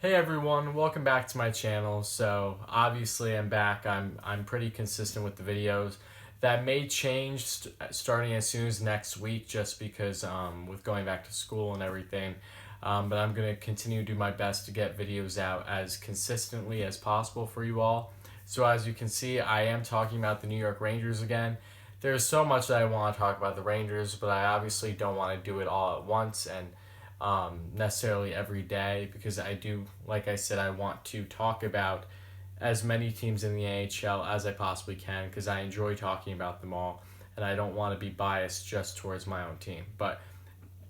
Hey everyone, welcome back to my channel. So obviously I'm back. I'm pretty consistent with the videos. That may change starting as soon as next week, just because with going back to school and everything. But I'm gonna continue to do my best to get videos out as consistently as possible for you all. So as you can see, I am talking about the New York Rangers again. There's so much that I want to talk about the Rangers, but I obviously don't want to do it all at once and necessarily every day, because I do, like I said, I want to talk about as many teams in the NHL as I possibly can, because I enjoy talking about them all and I don't want to be biased just towards my own team. But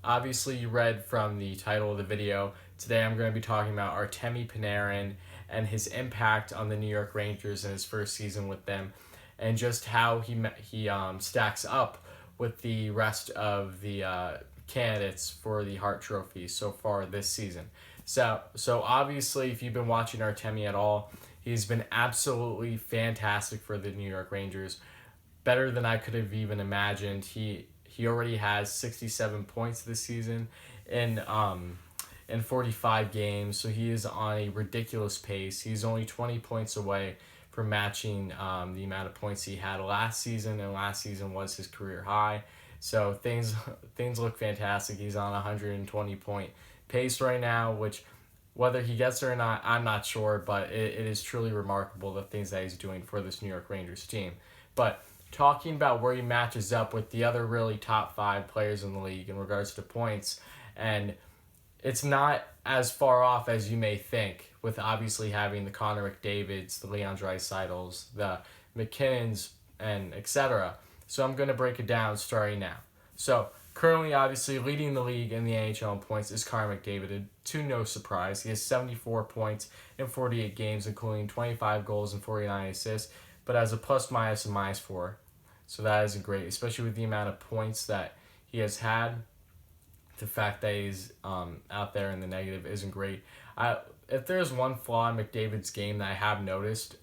obviously, you read from the title of the video. Today I'm going to be talking about Artemi Panarin and his impact on the New York Rangers in his first season with them, and just how he stacks up with the rest of the candidates for the Hart Trophy so far this season. So obviously, if you've been watching Artemi at all, he's been absolutely fantastic for the New York Rangers, better than I could have even imagined. He already has 67 points this season in 45 games, so he is on a ridiculous pace. He's only 20 points away from matching the amount of points he had last season, and last season was his career high. So things look fantastic. He's on a 120 point pace right now, which whether he gets there or not, I'm not sure, but it is truly remarkable the things that he's doing for this New York Rangers team. But talking about where he matches up with the other really top five players in the league in regards to points, and it's not as far off as you may think, with obviously having the Connor McDavids, the Leon Draisaitl's, the McKinnons, and etc. So I'm going to break it down starting now. So currently, obviously, leading the league in the NHL in points is Connor McDavid, to no surprise. He has 74 points in 48 games, including 25 goals and 49 assists, but has a plus minus and minus 4. So that isn't great, especially with the amount of points that he has had. The fact that he's out there in the negative isn't great. If there's one flaw in McDavid's game that I have noticed,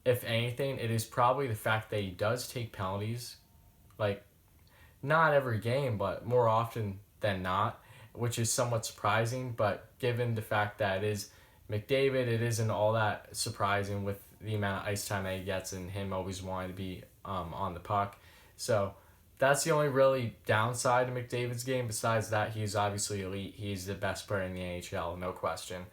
if anything, it is probably the fact that he does take penalties, like not every game, but more often than not, which is somewhat surprising. But given the fact that it is McDavid, it isn't all that surprising with the amount of ice time that he gets and him always wanting to be on the puck. So that's the only really downside to McDavid's game. Besides that, he's obviously elite. He's the best player in the NHL, no question.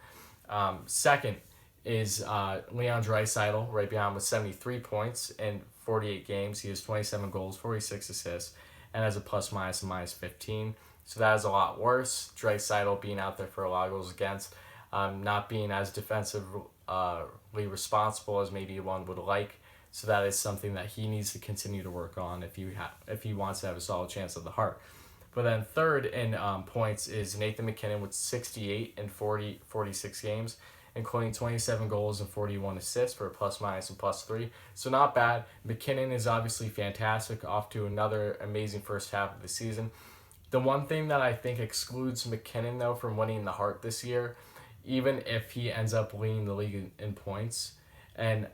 Second is Leon Draisaitl, right behind with 73 points in 48 games. He has 27 goals, 46 assists, and has a plus minus and minus 15. So that is a lot worse. Draisaitl being out there for a lot of goals against, not being as defensively responsible as maybe one would like. So that is something that he needs to continue to work on if he wants to have a solid chance of the Hart. But then third in points is Nathan McKinnon with 68 in 46 games, including 27 goals and 41 assists for a plus minus and plus 3. So not bad. McKinnon is obviously fantastic, off to another amazing first half of the season. The one thing that I think excludes McKinnon, though, from winning the Hart this year, even if he ends up leading the league in points, and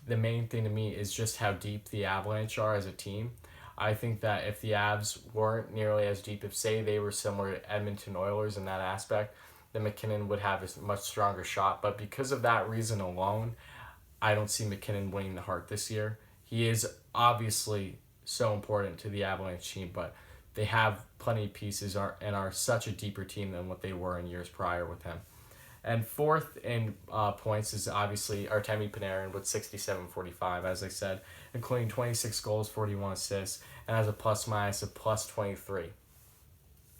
the main thing to me is just how deep the Avalanche are as a team. I think that if the Avs weren't nearly as deep, if say they were similar to Edmonton Oilers in that aspect, then McKinnon would have a much stronger shot. But because of that reason alone, I don't see McKinnon winning the Hart this year. He is obviously so important to the Avalanche team, but they have plenty of pieces and are such a deeper team than what they were in years prior with him. And fourth in points is obviously Artemi Panarin with 67-45, as I said, including 26 goals, 41 assists, and has a plus minus of plus 23.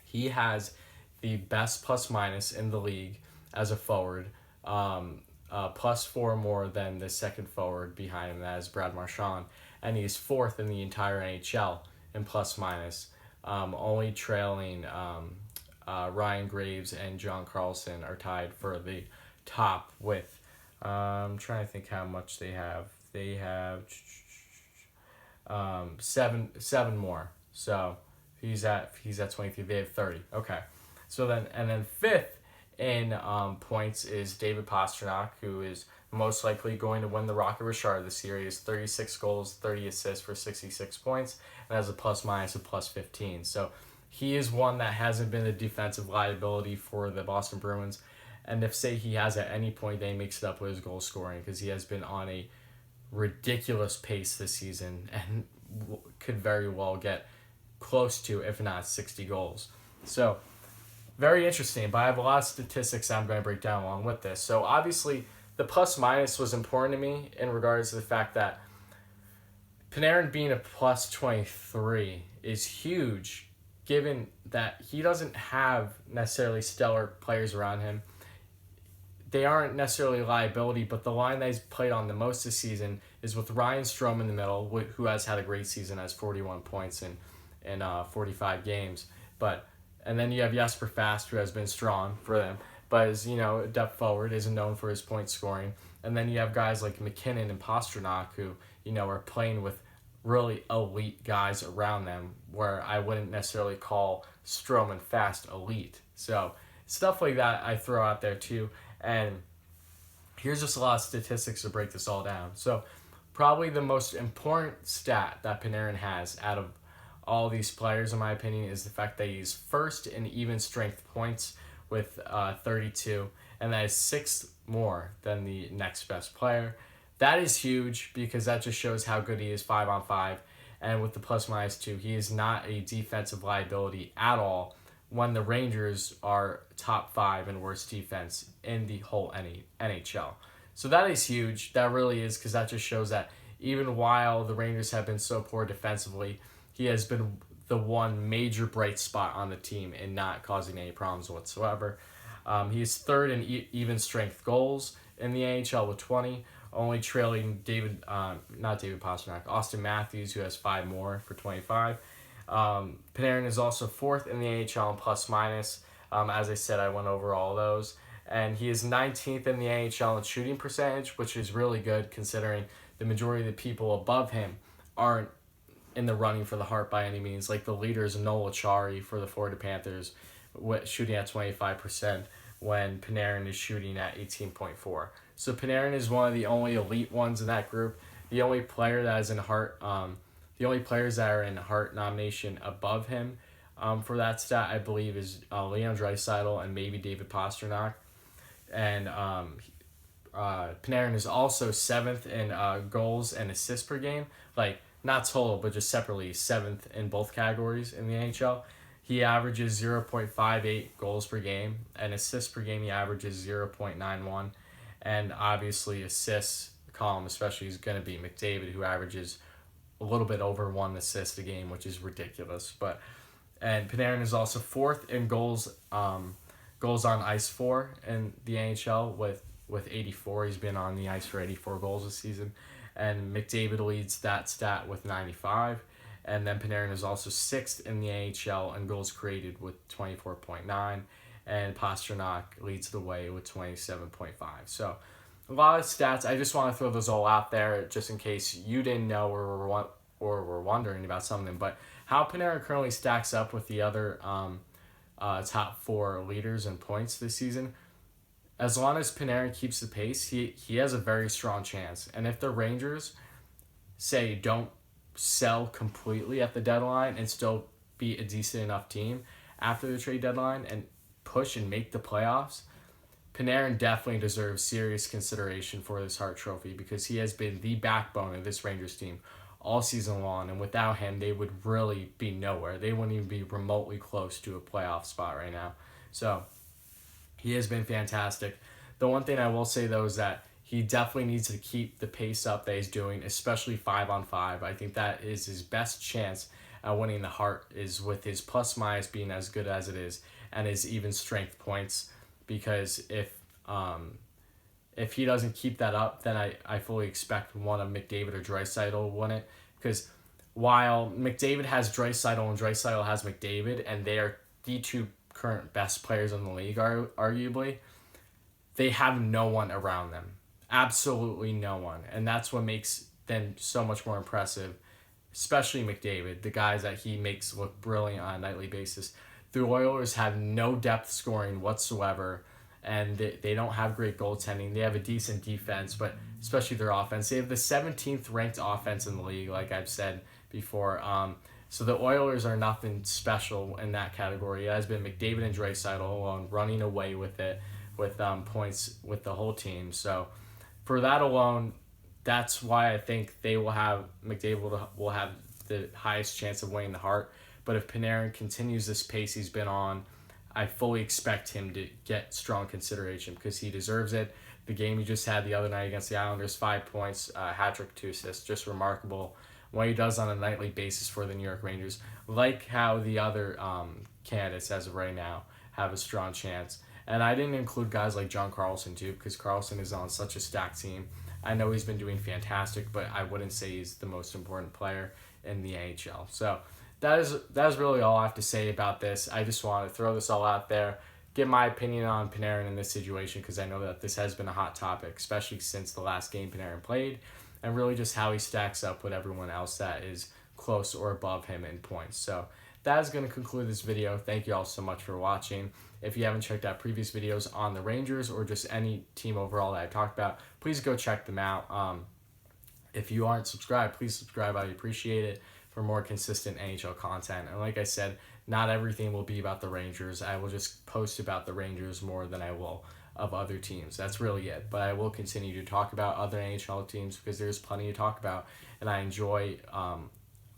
He has the best plus minus in the league as a forward, plus 4 more than the second forward behind him, that is Brad Marchand, and he's fourth in the entire NHL in plus minus, only trailing Ryan Graves and John Carlson are tied for the top with, I'm trying to think how much they have. They have seven more. So he's at 23. They have 30. Okay. So then fifth in points is David Pastrnak, who is most likely going to win the Rocket Richard this year. He has 36 goals, 30 assists for 66 points, and has a plus minus of plus 15. So he is one that hasn't been a defensive liability for the Boston Bruins. And if, say, he has at any point, then he makes it up with his goal scoring because he has been on a ridiculous pace this season and could very well get close to, if not 60 goals. So, very interesting, but I have a lot of statistics I'm going to break down along with this. So, obviously, the plus minus was important to me in regards to the fact that Panarin being a plus 23 is huge, given that he doesn't have necessarily stellar players around him. They aren't necessarily a liability, but the line that he's played on the most this season is with Ryan Strome in the middle, who has had a great season, has 41 points in 45 games. And then you have Jesper Fast, who has been strong for them, but is, depth forward, isn't known for his point scoring. And then you have guys like McKinnon and Pastrnak, who, are playing with really elite guys around them, where I wouldn't necessarily call Strome and Fast elite. So stuff like that I throw out there too. And here's just a lot of statistics to break this all down. So probably the most important stat that Panarin has out of all these players, in my opinion, is the fact that he's first in even strength points with 32, and that is sixth more than the next best player. That is huge because that just shows how good he is 5-on-5. And with the plus minus 2, he is not a defensive liability at all when the Rangers are top 5 in worst defense in the whole NHL. So that is huge. That really is, because that just shows that even while the Rangers have been so poor defensively, he has been the one major bright spot on the team and not causing any problems whatsoever. He is third in even strength goals in the NHL with 20, only trailing Austin Matthews, who has 5 more for 25. Panarin is also fourth in the NHL in plus minus. As I said, I went over all those. And he is 19th in the NHL in shooting percentage, which is really good considering the majority of the people above him aren't in the running for the Hart by any means. Like the leader is Noel Acciari for the Florida Panthers, shooting at 25%, when Panarin is shooting at 18.4%. So Panarin is one of the only elite ones in that group. The only player that is in Hart, the only players that are in Hart nomination above him for that stat, I believe, is Leon Draisaitl and maybe David Pastrnak. And Panarin is also 7th in goals and assists per game. Like, not total, but just separately, 7th in both categories in the NHL. He averages 0.58 goals per game, and assists per game he averages 0.91. And obviously assists column especially is going to be McDavid, who averages a little bit over 1 assist a game, which is ridiculous. And Panarin is also 4th in goals on ice for in the NHL with 84. He's been on the ice for 84 goals this season. And McDavid leads that stat with 95. And then Panarin is also 6th in the AHL in goals created with 24.9. And Pastrnak leads the way with 27.5. So a lot of stats. I just want to throw those all out there just in case you didn't know or were wondering about something. But how Panarin currently stacks up with the other top 4 leaders in points this season, as long as Panarin keeps the pace, he has a very strong chance. And if the Rangers, say, don't sell completely at the deadline and still be a decent enough team after the trade deadline and push and make the playoffs, Panarin definitely deserves serious consideration for this Hart Trophy, because he has been the backbone of this Rangers team all season long, and without him, they would really be nowhere. They wouldn't even be remotely close to a playoff spot right now. So he has been fantastic. The one thing I will say, though, is that he definitely needs to keep the pace up that he's doing, especially 5-on-5. I think that is his best chance at winning the Hart, is with his plus minus being as good as it is and his even strength points. Because if he doesn't keep that up, then I fully expect one of McDavid or Draisaitl to win it. Because while McDavid has Draisaitl and Draisaitl has McDavid, and they are the 2 current best players in the league, arguably, they have no one around them. Absolutely no one. And that's what makes them so much more impressive, especially McDavid, the guys that he makes look brilliant on a nightly basis. The Oilers have no depth scoring whatsoever, and they don't have great goaltending. They have a decent defense, but especially their offense. They have the 17th ranked offense in the league, like I've said before. So the Oilers are nothing special in that category. It has been McDavid and Draisaitl alone running away with it with points with the whole team. So for that alone, that's why I think they will have McDavid will have the highest chance of winning the Hart. But if Panarin continues this pace he's been on, I fully expect him to get strong consideration because he deserves it. The game he just had the other night against the Islanders, 5 points, hat trick, 2 assists, just remarkable. What he does on a nightly basis for the New York Rangers, like how the other candidates as of right now have a strong chance. And I didn't include guys like John Carlson too, because Carlson is on such a stacked team. I know he's been doing fantastic, but I wouldn't say he's the most important player in the NHL. So that is really all I have to say about this. I just want to throw this all out there, give my opinion on Panarin in this situation, because I know that this has been a hot topic, especially since the last game Panarin played, and really just how he stacks up with everyone else that is close or above him in points. So that is going to conclude this video. Thank you all so much for watching. If you haven't checked out previous videos on the Rangers or just any team overall that I talked about, please go check them out. If you aren't subscribed, please subscribe. I'd appreciate it for more consistent NHL content. And like I said, not everything will be about the Rangers. I will just post about the Rangers more than I will of other teams. That's really it. But I will continue to talk about other NHL teams because there's plenty to talk about. And I enjoy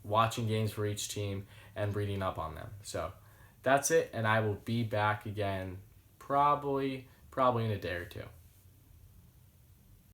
watching games for each team and reading up on them. So that's it. And I will be back again probably in a day or two.